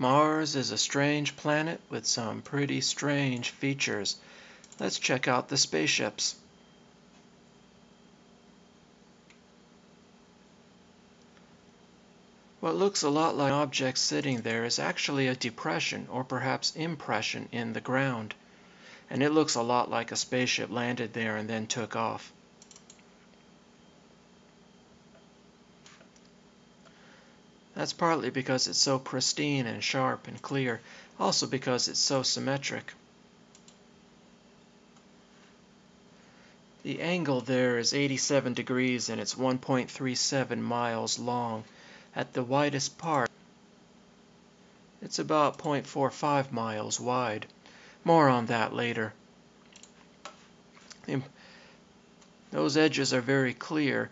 Mars is a strange planet with some pretty strange features. Let's check out the spaceships. What looks a lot like an object sitting there is actually a depression or perhaps impression in the ground. And it looks a lot like a spaceship landed there and then took off. That's partly because it's so pristine and sharp and clear, also because it's so symmetric. The angle there is 87 degrees and it's 1.37 miles long. At the widest part, it's about 0.45 miles wide. More on that later. Those edges are very clear,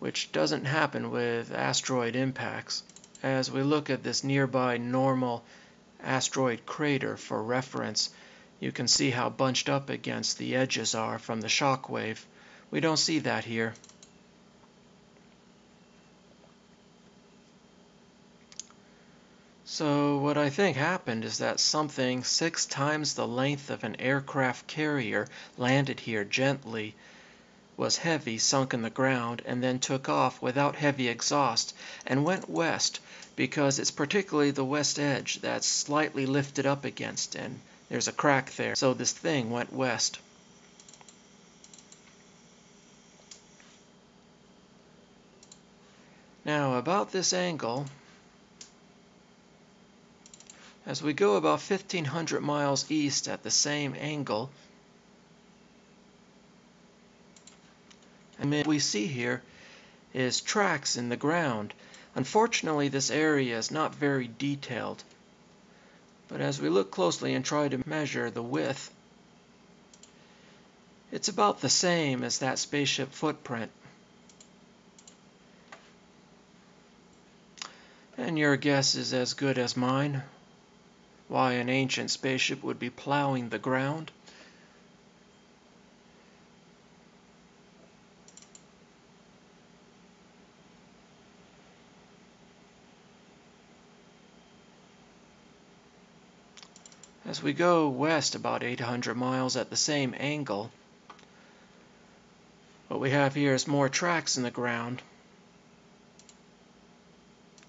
which doesn't happen with asteroid impacts. As we look at this nearby normal asteroid crater for reference, you can see how bunched up against the edges are from the shock wave. We don't see that here. So what I think happened is that something 6 times the length of an aircraft carrier landed here gently, was heavy, sunk in the ground, and then took off without heavy exhaust and went west, because it's particularly the west edge that's slightly lifted up against, and there's a crack there. So this thing went west. Now about this angle, as we go about 1,500 miles east at the same angle, and what we see here is tracks in the ground. Unfortunately, this area is not very detailed, but as we look closely and try to measure the width, it's about the same as that spaceship footprint. And your guess is as good as mine why an ancient spaceship would be plowing the ground. As we go west about 800 miles at the same angle, what we have here is more tracks in the ground,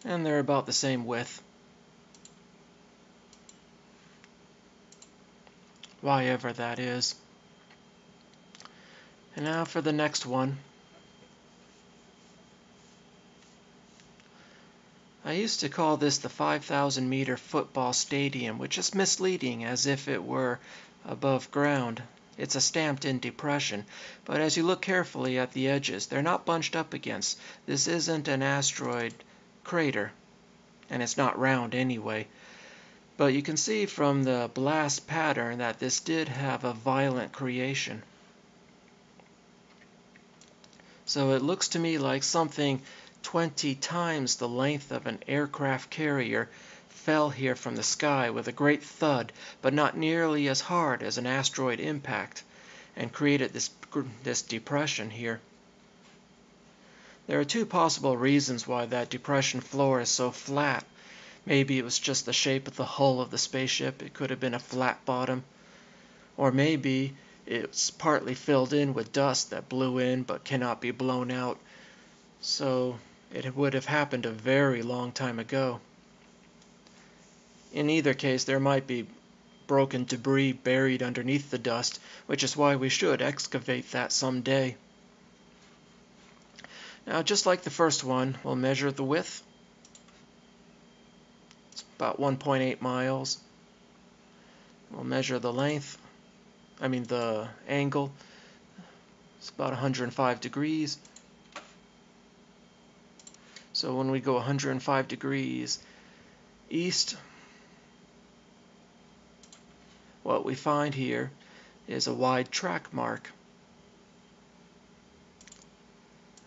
and they're about the same width. Why ever that is. And now for the next one. I used to call this the 5,000 meter football stadium, which is misleading as if it were above ground. It's a stamped-in depression, but as you look carefully at the edges, they're not bunched up against. This isn't an asteroid crater, and it's not round anyway. But you can see from the blast pattern that this did have a violent creation. So it looks to me like something 20 times the length of an aircraft carrier fell here from the sky with a great thud, but not nearly as hard as an asteroid impact, and created this depression here. There are two possible reasons why that depression floor is so flat. Maybe it was just the shape of the hull of the spaceship. It could have been a flat bottom. Or maybe it's partly filled in with dust that blew in but cannot be blown out. So it would have happened a very long time ago. In either case, there might be broken debris buried underneath the dust, which is why we should excavate that someday. Now, just like the first one, we'll measure the width. It's about 1.8 miles. We'll measure the length, the angle. It's about 105 degrees. So when we go 105 degrees east, what we find here is a wide track mark.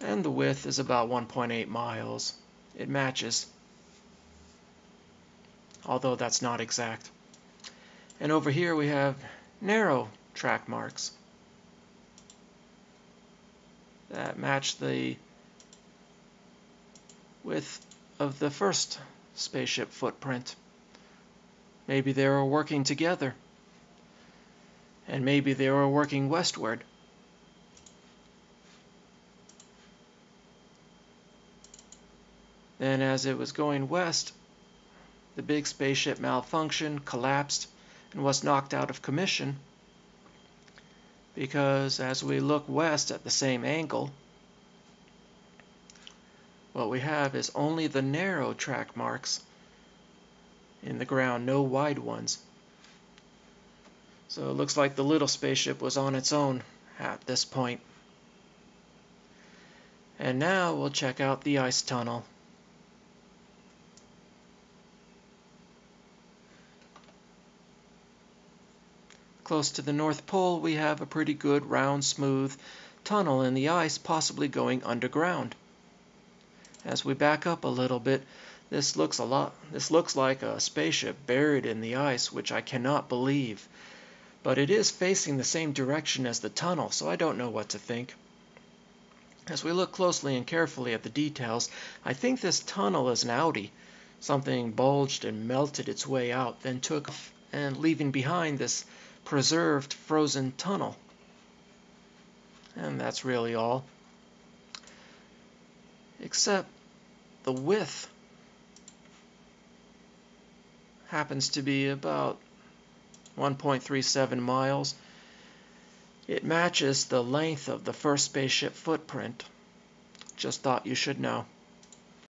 And the width is about 1.8 miles. It matches, although that's not exact. And over here we have narrow track marks that match the width of the first spaceship footprint. Maybe they were working together. And maybe they were working westward. Then as it was going west, the big spaceship malfunctioned, collapsed, and was knocked out of commission. Because as we look west at the same angle, what we have is only the narrow track marks in the ground, no wide ones. So it looks like the little spaceship was on its own at this point. And now we'll check out the ice tunnel. Close to the North Pole, we have a pretty good, round, smooth tunnel in the ice, possibly going underground. As we back up a little bit, this looks like a spaceship buried in the ice, which I cannot believe. But it is facing the same direction as the tunnel, so I don't know what to think. As we look closely and carefully at the details, I think this tunnel is an outie. Something bulged and melted its way out, then took off, and leaving behind this preserved frozen tunnel. And that's really all. Except the width happens to be about 1.37 miles. It matches the length of the first spaceship footprint. Just thought you should know.